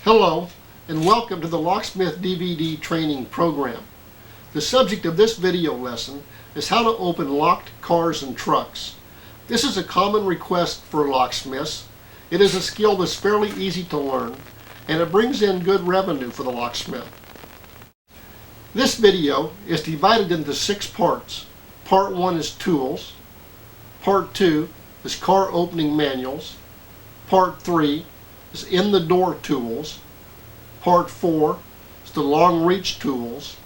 Hello, and welcome to the LocksmithDVD training program. The subject of this video lesson is how to open locked cars and trucks. This is a common request for locksmiths. It is a skill that's fairly easy to learn, and it brings in good revenue for the locksmith. This video is divided into 6 parts. Part 1 is tools. Part 2 is car opening manuals. Part 3 is in the door tools. Part 4 is the long reach tools.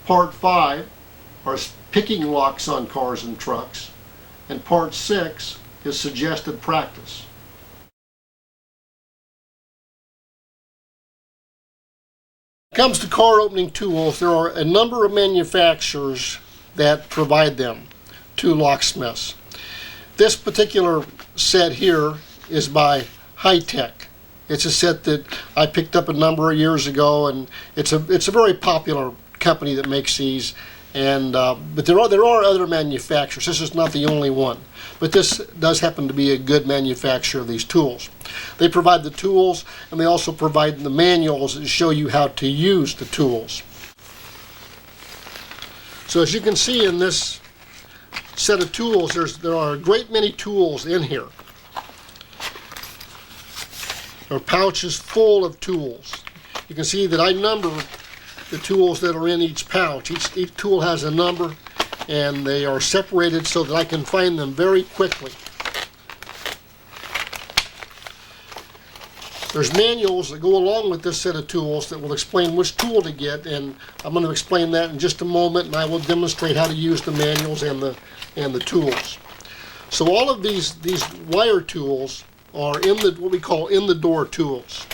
Part 5 are picking locks on cars and trucks. And Part 6 is suggested practice. When it comes to car opening tools, there are a number of manufacturers that provide them to locksmiths. This particular set here is by High-Tech. It's a set that I picked up a number of years ago, and it's a very popular company that makes these. And but there are other manufacturers. This is not the only one, but this does happen to be a good manufacturer of these tools. They provide the tools, and they also provide the manuals that show you how to use the tools. So as you can see in this set of tools, there are a great many tools in here. There are pouches full of tools. You can see that I number the tools that are in each pouch. Each tool has a number, and they are separated so that I can find them very quickly. There's manuals that go along with this set of tools that will explain which tool to get, and I'm going to explain that in just a moment, and I will demonstrate how to use the manuals and the tools. So all of these wire tools are in what we call in the door tools.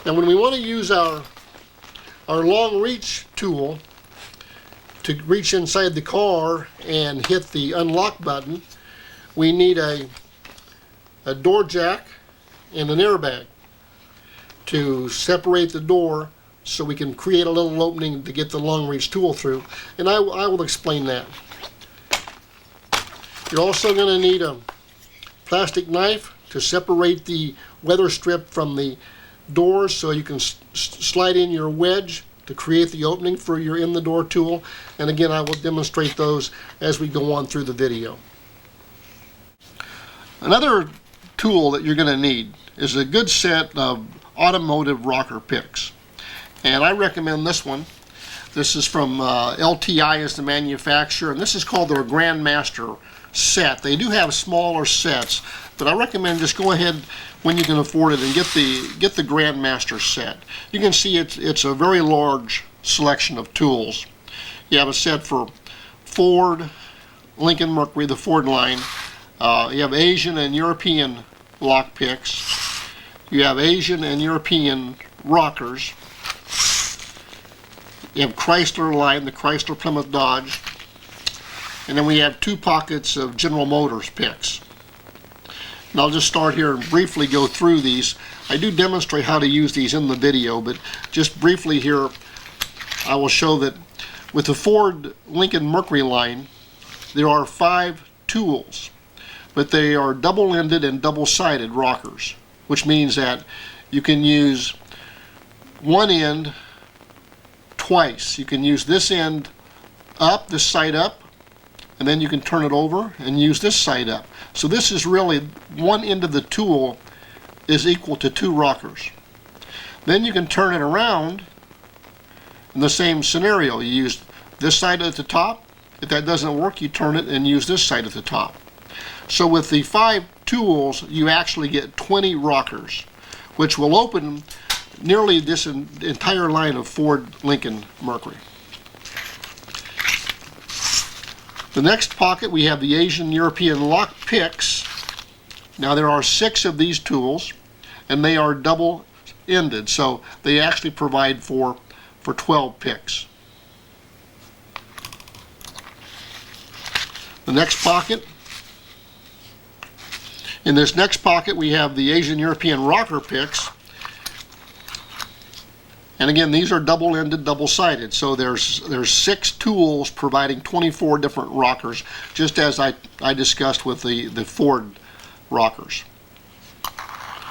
Now when we want to use our long reach tool to reach inside the car and hit the unlock button, we need a door jack and an airbag to separate the door so we can create a little opening to get the long reach tool through, and I will explain that. You're also going to need a plastic knife to separate the weather strip from the doors so you can slide in your wedge to create the opening for your in the door tool, and again I will demonstrate those as we go on through the video. Another tool that you're going to need is a good set of automotive rocker picks, and I recommend this one. This is from LTI as the manufacturer, and this is called their Grandmaster set. They do have smaller sets, but I recommend just go ahead when you can afford it and get the Grandmaster set. You can see it's a very large selection of tools. You have a set for Ford, Lincoln Mercury, the Ford line. You have Asian and European lock picks. You have Asian and European rockers. You have Chrysler line, the Chrysler Plymouth Dodge. And then we have 2 pockets of General Motors picks. And I'll just start here and briefly go through these. I do demonstrate how to use these in the video, but just briefly here I will show that with the Ford Lincoln Mercury line there are 5 tools, but they are double-ended and double-sided rockers, which means that you can use one end twice. You can use this end up, this side up, and then you can turn it over and use this side up. So this is really one end of the tool is equal to 2 rockers. Then you can turn it around in the same scenario. You use this side at the top. If that doesn't work, you turn it and use this side at the top. So with the 5 tools you actually get 20 rockers, which will open nearly this entire line of Ford Lincoln Mercury. The next pocket we have the Asian European lock picks. Now there are 6 of these tools, and they are double-ended, so they actually provide for 12 picks. The next pocket. In this next pocket we have the Asian European rocker picks. And again, these are double-ended, double-sided, so there's 6 tools providing 24 different rockers, just as I discussed with the Ford rockers.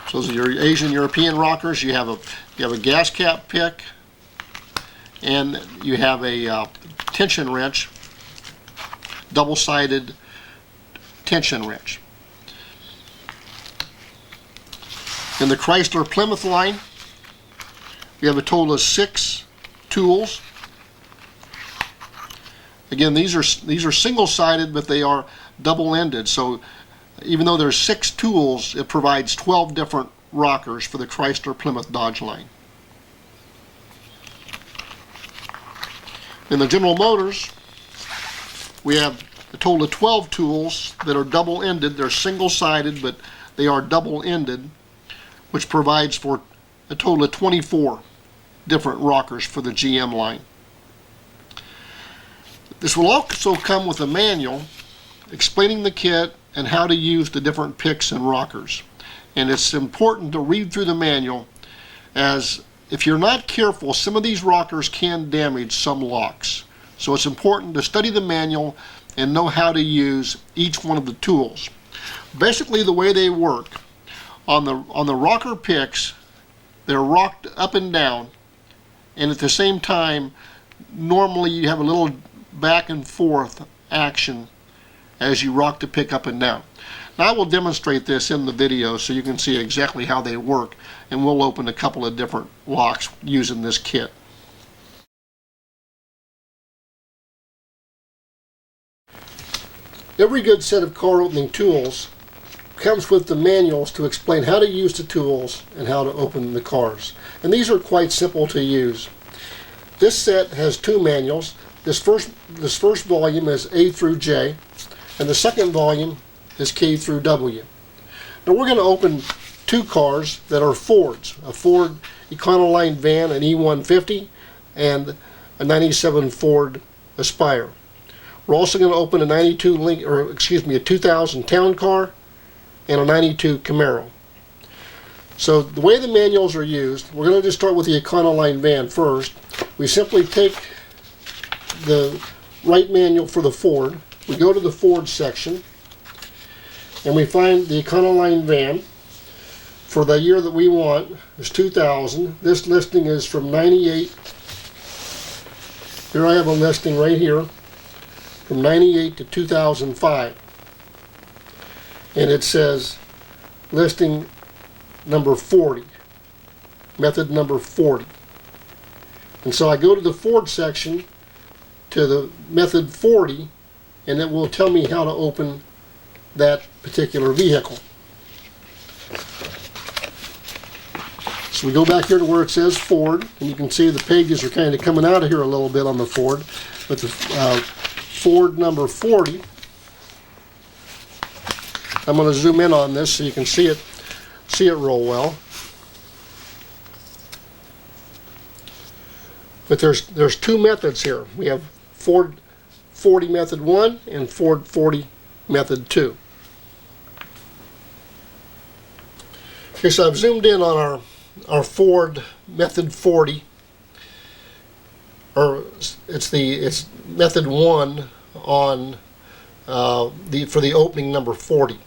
So those are your Asian European rockers. You have a gas cap pick, and you have a tension wrench, double-sided tension wrench. In the Chrysler Plymouth line, we have a total of 6 tools. Again, these are single-sided, but they are double-ended. So even though there's 6 tools, it provides 12 different rockers for the Chrysler Plymouth Dodge line. In the General Motors, we have a total of 12 tools that are double-ended. They're single-sided, but they are double-ended, which provides for a total of 24 different rockers for the GM line. This will also come with a manual explaining the kit and how to use the different picks and rockers. And it's important to read through the manual, as if you're not careful, some of these rockers can damage some locks. So it's important to study the manual and know how to use each one of the tools. Basically, the way they work, on the rocker picks, they're rocked up and down, and at the same time, normally you have a little back and forth action as you rock the pick up and down. Now, I will demonstrate this in the video so you can see exactly how they work, and we'll open a couple of different locks using this kit. Every good set of car opening tools comes with the manuals to explain how to use the tools and how to open the cars. And these are quite simple to use. This set has 2 manuals. This first volume is A through J, and the second volume is K through W. Now we're going to open 2 cars that are Fords, a Ford Econoline van, an E150, and a 97 Ford Aspire. We're also going to open a 2000 Town Car and a 92 Camaro. So the way the manuals are used, we're going to just start with the Econoline van first. We simply take the right manual for the Ford. We go to the Ford section, and we find the Econoline van for the year that we want is 2000. This listing is from 98. Here I have a listing right here from 98 to 2005. And it says listing number 40, method number 40. And so I go to the Ford section to the method 40, and it will tell me how to open that particular vehicle. So we go back here to where it says Ford, and you can see the pages are kind of coming out of here a little bit on the Ford. But the Ford number 40, I'm going to zoom in on this so you can see it real well. But there's 2 methods here. We have Ford 40 method 1 and Ford 40 method 2. Okay, so I've zoomed in on our Ford method 40, or it's method 1 on for the opening number 40.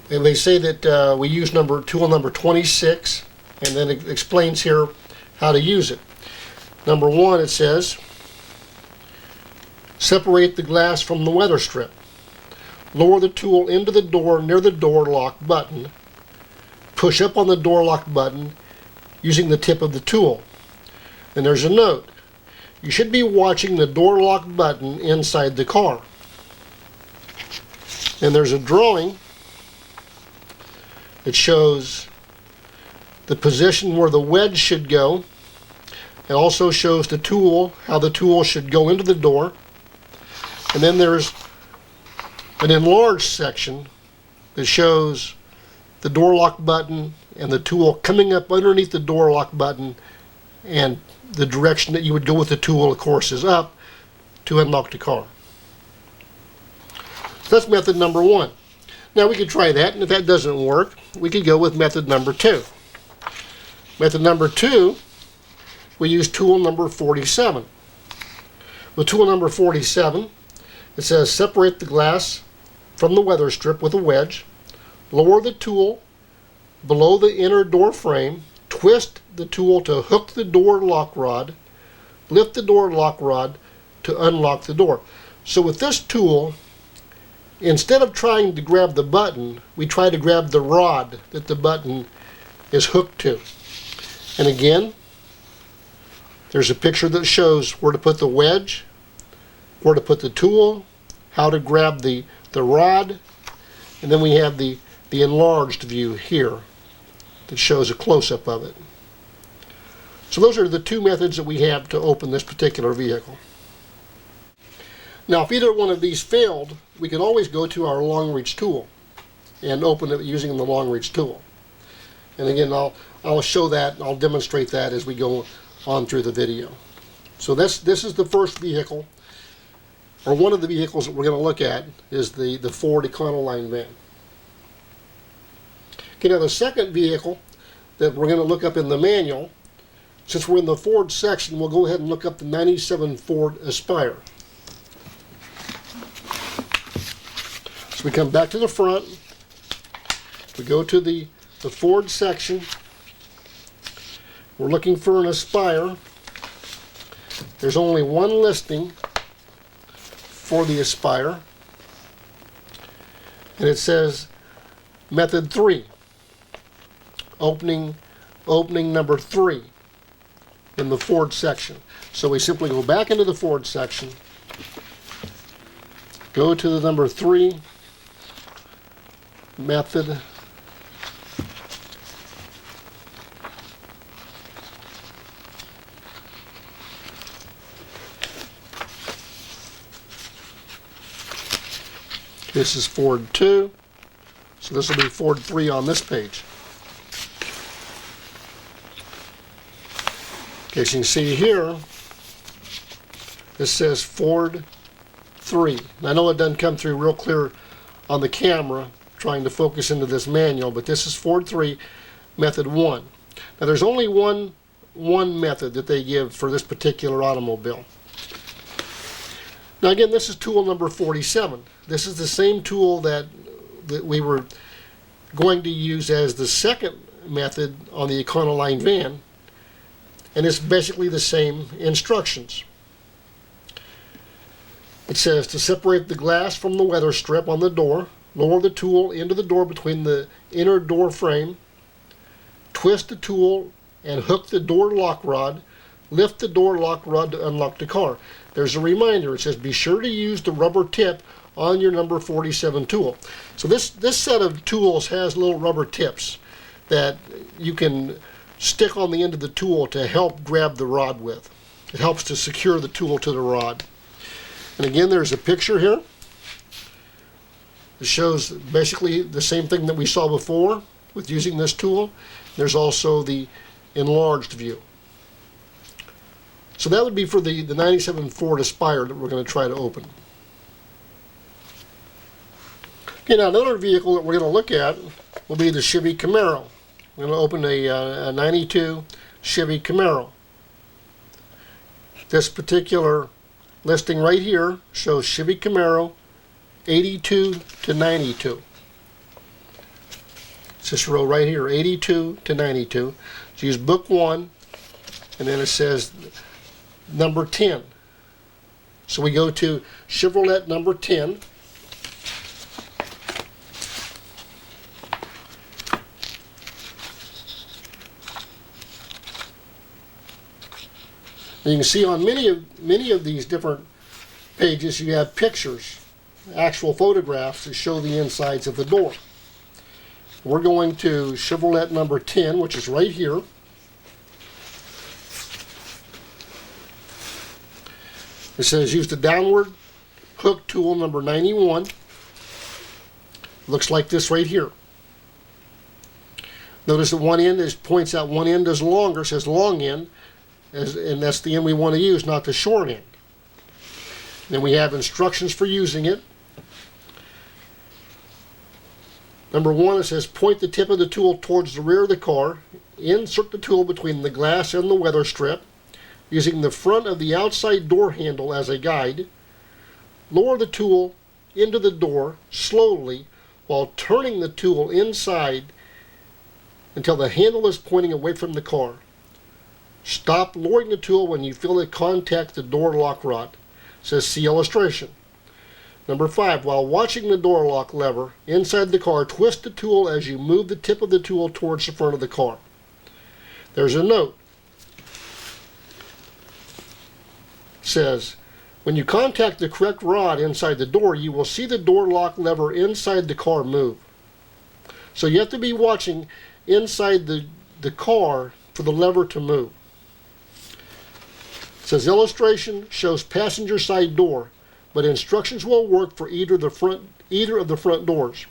And they say that we use tool number 26, and then it explains here how to use it. Number 1, it says, separate the glass from the weather strip. Lower the tool into the door near the door lock button. Push up on the door lock button using the tip of the tool. And there's a note. You should be watching the door lock button inside the car. And there's a drawing that shows the position where the wedge should go. It also shows the tool, how the tool should go into the door. And then there's an enlarged section that shows the door lock button and the tool coming up underneath the door lock button, and the direction that you would go with the tool, of course, is up to unlock the car. So that's method number 1. Now we could try that, and if that doesn't work, we could go with method number 2. Method number 2, we use tool number 47. With tool number 47, it says separate the glass from the weather strip with a wedge, lower the tool below the inner door frame, twist the tool to hook the door lock rod, lift the door lock rod to unlock the door. So with this tool, instead of trying to grab the button, we try to grab the rod that the button is hooked to. And again, there's a picture that shows where to put the wedge, where to put the tool, how to grab the rod, and then we have the enlarged view here that shows a close-up of it. So those are the two methods that we have to open this particular vehicle. Now, if either one of these failed, we can always go to our long reach tool and open it using the long reach tool. And again, I'll show that, I'll demonstrate that as we go on through the video. So this is the first vehicle, or one of the vehicles that we're going to look at is the Ford Econoline van. Okay, now the second vehicle that we're going to look up in the manual, since we're in the Ford section, we'll go ahead and look up the 97 Ford Aspire. So we come back to the front, we go to the Ford section, we're looking for an Aspire. There's only one listing for the Aspire, and it says method 3, opening number 3 in the Ford section. So we simply go back into the Ford section, go to the number 3 method, this is Ford 2, so this will be Ford 3 on this page. Okay, as you can see here, this says Ford 3. And I know it doesn't come through real clear on the camera, trying to focus into this manual, but this is Ford 3, method 1. Now there's only one method that they give for this particular automobile. Now again, this is tool number 47. This is the same tool that we were going to use as the second method on the Econoline van, and it's basically the same instructions. It says to separate the glass from the weather strip on the door, lower the tool into the door between the inner door frame, twist the tool and hook the door lock rod, lift the door lock rod to unlock the car. There's a reminder. It says be sure to use the rubber tip on your number 47 tool. So this set of tools has little rubber tips that you can stick on the end of the tool to help grab the rod with. It helps to secure the tool to the rod. And again, there's a picture here. It shows basically the same thing that we saw before with using this tool. There's also the enlarged view. So that would be for the 97 Ford Aspire that we're going to try to open. Okay, now another vehicle that we're going to look at will be the Chevy Camaro. We're going to open a 92 Chevy Camaro. This particular listing right here shows Chevy Camaro 82 to 92. It's this row right here, 82 to 92. So use book 1, and then it says number 10. So we go to Chevrolet number 10. And you can see on many of these different pages you have pictures, actual photographs that show the insides of the door. We're going to Chevrolet number 10, which is right here. It says use the downward hook tool number 91. Looks like this right here. Notice that one end points out one end is longer, it says long end, and that's the end we want to use, not the short end. Then we have instructions for using it. Number 1, it says point the tip of the tool towards the rear of the car, insert the tool between the glass and the weather strip, using the front of the outside door handle as a guide, lower the tool into the door slowly while turning the tool inside until the handle is pointing away from the car. Stop lowering the tool when you feel it contact the door lock rod. It says see illustration. Number 5, while watching the door lock lever inside the car, twist the tool as you move the tip of the tool towards the front of the car. There's a note. It says, when you contact the correct rod inside the door, you will see the door lock lever inside the car move. So you have to be watching inside the car for the lever to move. It says illustration shows passenger side door, but instructions will work for either of the front doors.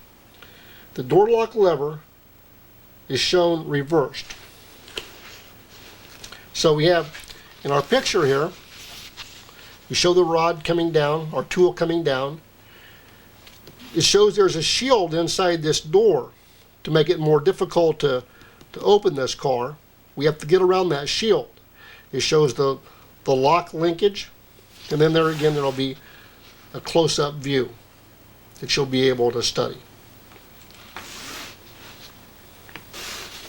The door lock lever is shown reversed. So we have in our picture here, we show the rod coming down, our tool coming down. It shows there's a shield inside this door to make it more difficult to open this car. We have to get around that shield. It shows the lock linkage, and then there again there'll be a close-up view that you'll be able to study.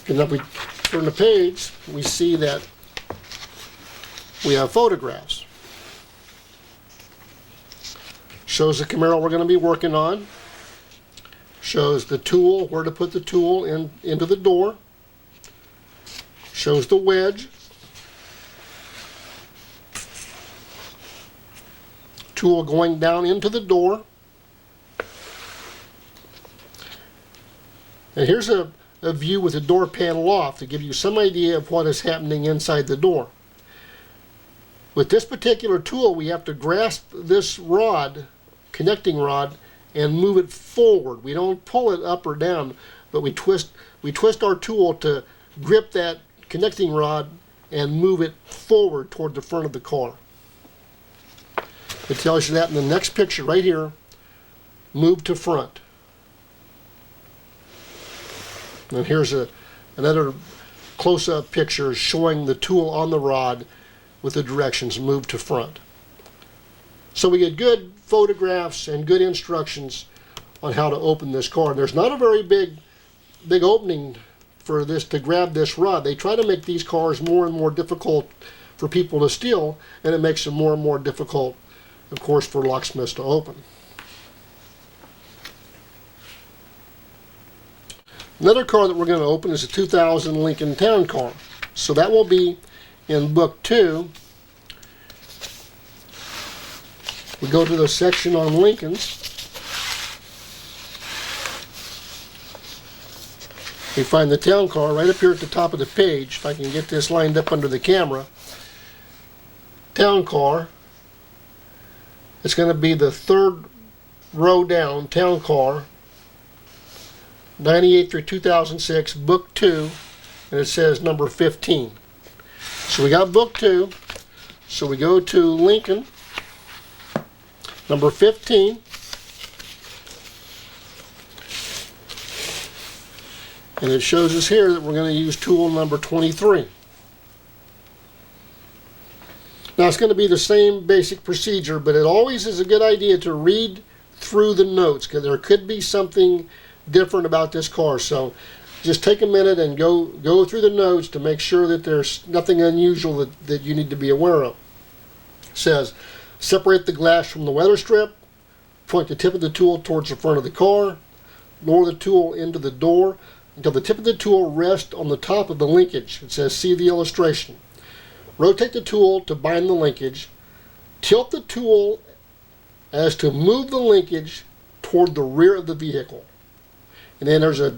And if we turn the page, we see that we have photographs. Shows the Camaro we're going to be working on. Shows the tool, where to put the tool into the door. Shows the wedge. Tool going down into the door. And here's a view with the door panel off to give you some idea of what is happening inside the door. With this particular tool, we have to grasp this rod, connecting rod, and move it forward. We don't pull it up or down, but we twist our tool to grip that connecting rod and move it forward toward the front of the car. It tells you that in the next picture right here, move to front. And here's another close-up picture showing the tool on the rod with the directions move to front. So we get good photographs and good instructions on how to open this car. There's not a very big opening for this to grab this rod. They try to make these cars more and more difficult for people to steal, and it makes them more and more difficult, of course, for locksmiths to open. Another car that we're going to open is a 2000 Lincoln Town Car. So that will be in Book 2. We go to the section on Lincolns. We find the town car right up here at the top of the page. If I can get this lined up under the camera. Town car. It's going to be the third row down, town car. 98 through 2006, Book 2, and it says number 15. So we got Book 2, so we go to Lincoln, number 15, and it shows us here that we're going to use tool number 23. Now it's going to be the same basic procedure, but it always is a good idea to read through the notes, because there could be something different about this car. So just take a minute and go through the notes to make sure that there's nothing unusual that you need to be aware of. It says, separate the glass from the weather strip, point the tip of the tool towards the front of the car, lower the tool into the door until the tip of the tool rests on the top of the linkage. It says, see the illustration. Rotate the tool to bind the linkage, tilt the tool as to move the linkage toward the rear of the vehicle. And then there's a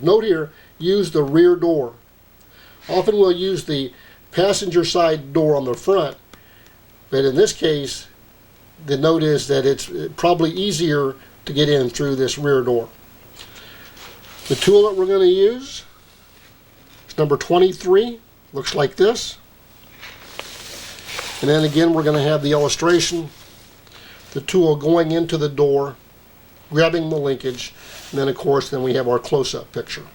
note here, use the rear door. Often we'll use the passenger side door on the front, but in this case, the note is that it's probably easier to get in through this rear door. The tool that we're going to use is number 23, looks like this. And then again, we're going to have the illustration, the tool going into the door, grabbing the linkage, and then of course we have our close-up picture.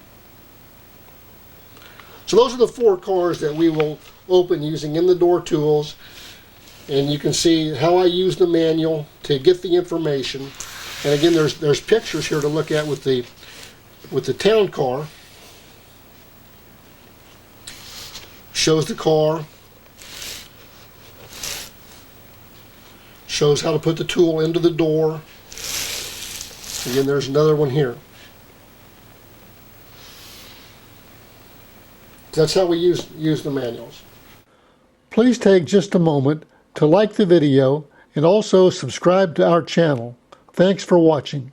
So those are the 4 cars that we will open using in-the-door tools, and you can see how I use the manual to get the information. And again, there's pictures here to look at with the town car. shows the car, shows how to put the tool into the door. Again, there's another one here. That's how we use the manuals. Please take just a moment to like the video and also subscribe to our channel. Thanks for watching.